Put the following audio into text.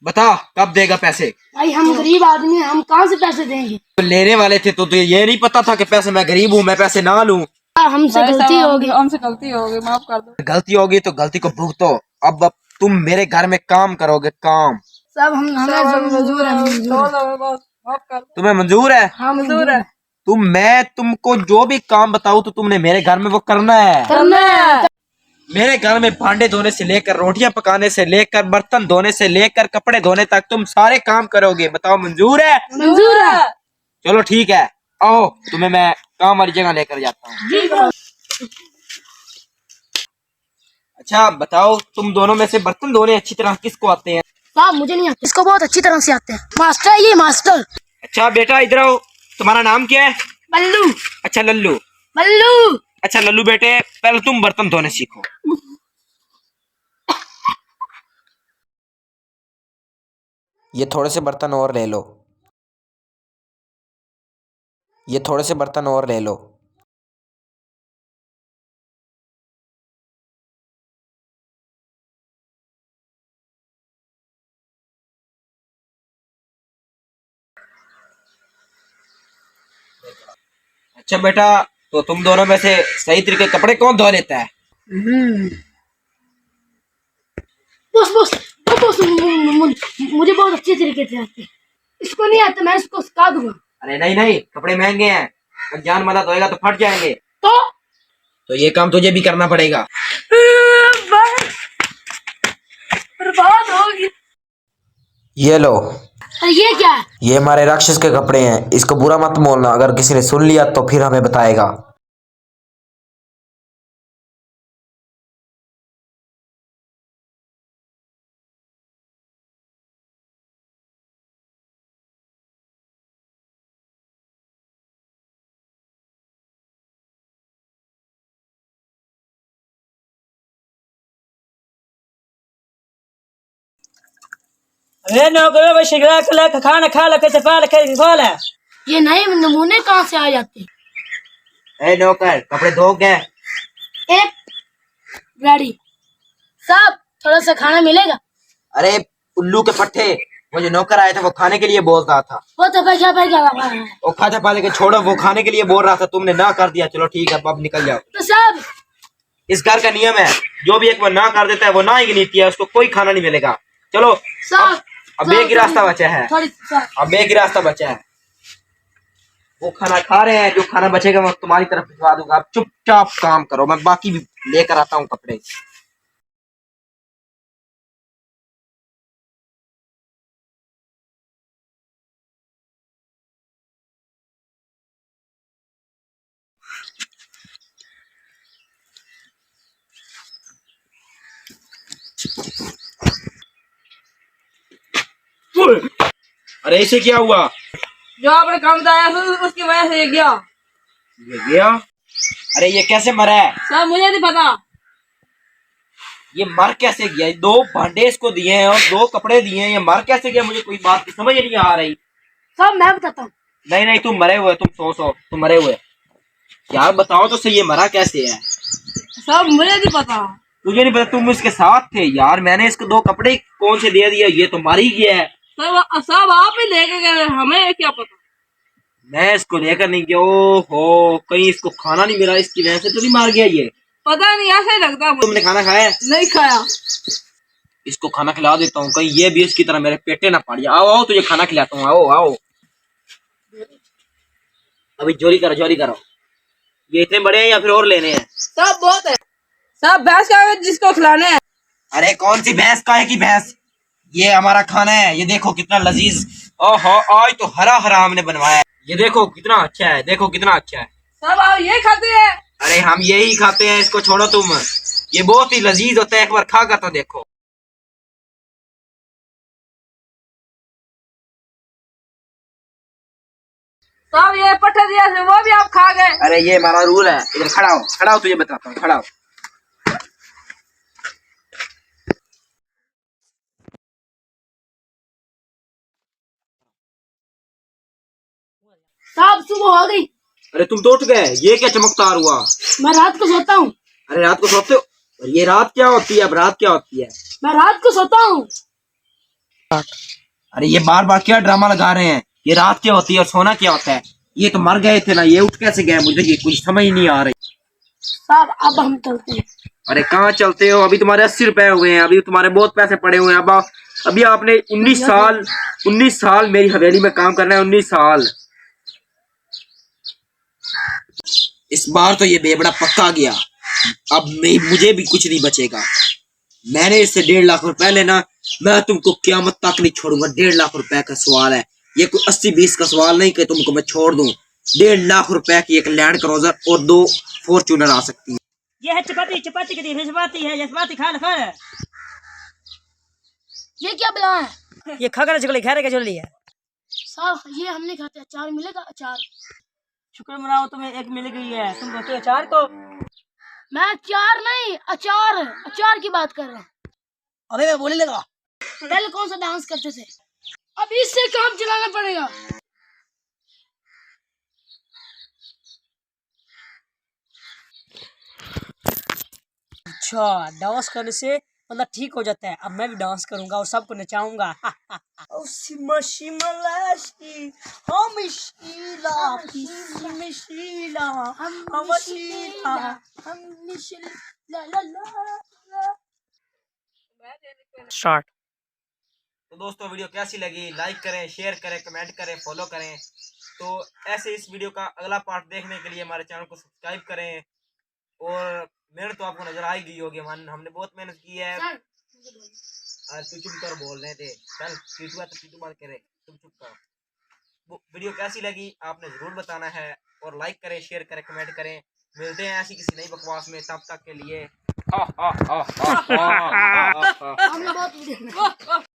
बता कब देगा पैसे। भाई हम गरीब आदमी हैं, हम कहाँ से पैसे देंगे। तो लेने वाले थे तो तुझे ये नहीं पता था कि पैसे मैं गरीब हूँ, मैं पैसे ना लूं। हमसे गलती हो गई। हमसे गलती हो गई, माफ कर दो। गलती होगी तो गलती को भुगतो। अब तुम मेरे घर में काम करोगे, काम। सब हम हमें जो मंजूर है, मंजूर है। माफ कर दो। तुम्हें मंजूर है? हाँ मंजूर है। मैं तुमको जो भी काम बताऊँ तो तुमने मेरे घर में वो करना है। करना है। मेरे घर में भांडे धोने से लेकर रोटियां पकाने से लेकर बर्तन धोने से लेकर कपड़े धोने तक तुम सारे काम करोगे। बताओ मंजूर है? मंजूर है। चलो ठीक है, आओ तुम्हें मैं काम वाली जगह लेकर जाता हूँ। अच्छा बताओ, तुम दोनों में से बर्तन धोने अच्छी तरह किसको आते हैं? साहब मुझे नहीं आते, इसको बहुत अच्छी तरह से आते हैं। मास्टर है ये, मास्टर। अच्छा बेटा इधर आओ, तुम्हारा नाम क्या है? बल्लू। अच्छा लल्लू। बल्लू। अच्छा लल्लू बेटे, पहले तुम बर्तन धोने सीखो। ये थोड़े से बर्तन और ले लो, ये थोड़े से बर्तन और ले लो। अच्छा बेटा, तो तुम दोनों में से सही तरीके कपड़े कौन धो लेता है? बस बस बस, मुझे बहुत अच्छे तरीके से आते हैं। इसको नहीं आता, मैं इसको सिखा दूंगा। अरे नहीं नहीं, कपड़े महंगे हैं, अनजान वाला धोएगा तो फट जाएंगे। तो ये काम तुझे भी करना पड़ेगा। बर्बाद होगी। ये लो, अरे ये क्या है? ये हमारे राक्षस के कपड़े हैं, इसको बुरा मत बोलना, अगर किसी ने सुन लिया तो फिर हमें बताएगा। अरे नौकरों को शिकरा कला खाना खा लके चपा लके खोल है। ये नए नमूने कहाँ से आ जाते हैं? ए नौकर, कपड़े धो गए? एक गाड़ी। साहब थोड़ा सा खाना मिलेगा? अरे उल्लू के पट्टे, वो जो नौकर आया था वो खाने के लिए बोल रहा था। वो तो पैसा पैसा लगा है। वो खाता पाले के छोड़ो, वो खाने के लिए बोल रहा था, तुमने ना कर दिया। चलो ठीक है, अब निकल जाओ। तो साहब इस घर का नियम है, जो भी एक बार ना कर देता है वो ना ही नीति है, उसको कोई खाना नहीं मिलेगा। चलो साहब अब एक ही रास्ता बचा है, अब एक ही रास्ता बचा है। वो खाना खा रहे हैं, जो खाना बचेगा मैं तुम्हारी तरफ भिजवा दूंगा। आप चुपचाप काम करो, मैं बाकी भी लेकर आता हूँ कपड़े। अरे इसे क्या हुआ? जो आपने काम बताया था उसकी वजह से ये गया। ये गया? अरे ये कैसे मरा है? सर मुझे नहीं पता। ये मर कैसे गया? दो भांडे इसको दिए हैं और दो कपड़े दिए हैं, ये मर कैसे गया? मुझे कोई बात की समझ नहीं आ रही। साहब मैं बताता हूँ। नहीं नहीं, तुम मरे हुए, तुम सो तुम मरे हुए। यार बताओ तो सही, ये मरा कैसे है? सर मुझे नहीं पता। तुझे नहीं पता? तुम इसके साथ थे यार, मैंने इसको दो कपड़े कौन से दे दिया, ये तो मर ही गया है। सब आप ही लेके गए, हमें क्या पता। मैं इसको लेकर नहीं गया। हो कहीं इसको खाना नहीं मिला, इसकी वजह से तो नहीं मार गया ये? पता नहीं, ऐसे ही लगता मुझे। तुमने खाना खाया? नहीं खाया। इसको खाना खिला देता हूँ, कहीं ये भी इसकी तरह मेरे पेटे ना पड़ जाए। आओ आओ, तुझे खाना खिलाता हूँ, आओ आओ। अभी जोरी करो, जोरी करो। ये इतने बड़े हैं या फिर और लेने हैं? सब बहुत है। सब भैंस का है जिसको खिलाने हैं। अरे कौन सी भैंस, काहे की भैंस? ये हमारा खाना है, ये देखो कितना लजीज। ओहो, आज तो हरा हरा हमने बनवाया है। ये देखो कितना अच्छा है, देखो कितना अच्छा है। सब आप ये खाते हैं? अरे हम यही खाते हैं, इसको छोड़ो तुम। ये बहुत ही लजीज होता है, एक बार खा कर तो देखो। सब ये पट्टे दिया थे वो भी आप खा गए। अरे ये हमारा रूल है। इधर खड़ा हो, खड़ा हो, तुझे बताता हूँ, खड़ा हो। साहब सुबह हो गई। अरे तुम तो उठ गए, ये क्या चमकदार हुआ? मैं रात को सोता हूँ। अरे रात को सोते हो? ये रात क्या होती है? अब रात क्या होती है? मैं रात को सोता हूँ। अरे ये बार बार क्या ड्रामा लगा रहे हैं? ये रात क्या होती है और सोना क्या होता है? ये तो मर गए थे ना, ये उठ कैसे गए? मुझे ये कुछ समझ ही नहीं आ रही। साहब अब हम चलते हैं। अरे कहाँ चलते हो? अभी तुम्हारे 80 रुपए हुए हैं, अभी तुम्हारे बहुत पैसे पड़े हुए हैं। अब अभी आपने 19 साल मेरी हवेली में काम करना है। 19 साल। इस बार तो ये बेबड़ा पक्का गया। अब मुझे भी कुछ नहीं बचेगा। मैंने इससे 1.5 लाख रुपए लेना, मैं तुमको क़यामत तक नहीं छोड़ूंगा। 1.5 लाख रुपए का सवाल है, ये कोई 80-20 का सवाल नहीं कि तुमको मैं छोड़ दूं। 1.5 लाख रुपए की एक लैंड क्रूजर और 2 फॉर्च्यूनर आ सकती है। ये है चपाती, चपाती की है, चपाती है, ये चपाती खा खा। ये क्या बला है? ये खा कर चुगली, खैर के चुगली है। साहब ये हम नहीं खाते, अचार मिलेगा? अचार शुक्र मनाओ तुम्हें एक मिल गई है। तुम कहते हो अचार को? मैं अचार नहीं, अचार अचार की बात कर रहे हैं। अबे मैं बोलने लगा। पहले कौन सा डांस करते थे, अब इससे काम चलाना पड़ेगा। अच्छा, डांस करने से मतलब ठीक हो जाता है। अब मैं भी डांस करूंगा और सबको नचाऊंगा। स्टार्ट। तो दोस्तों वीडियो कैसी लगी? लाइक करें, शेयर करें, कमेंट करें, फॉलो करें। तो ऐसे इस वीडियो का अगला पार्ट देखने के लिए हमारे चैनल को सब्सक्राइब करें। और मेहनत तो आपको नजर आई गई होगी, हमने बहुत मेहनत की है। अरे तू चुप कर, बोल रहे थे। चल चीटू है तो चीटू बात करे, तुम चुप करो। वीडियो कैसी लगी आपने जरूर बताना है। और लाइक करें, शेयर करें, कमेंट करें। मिलते हैं ऐसी किसी नई बकवास में, तब तक के लिए। हमने बहुत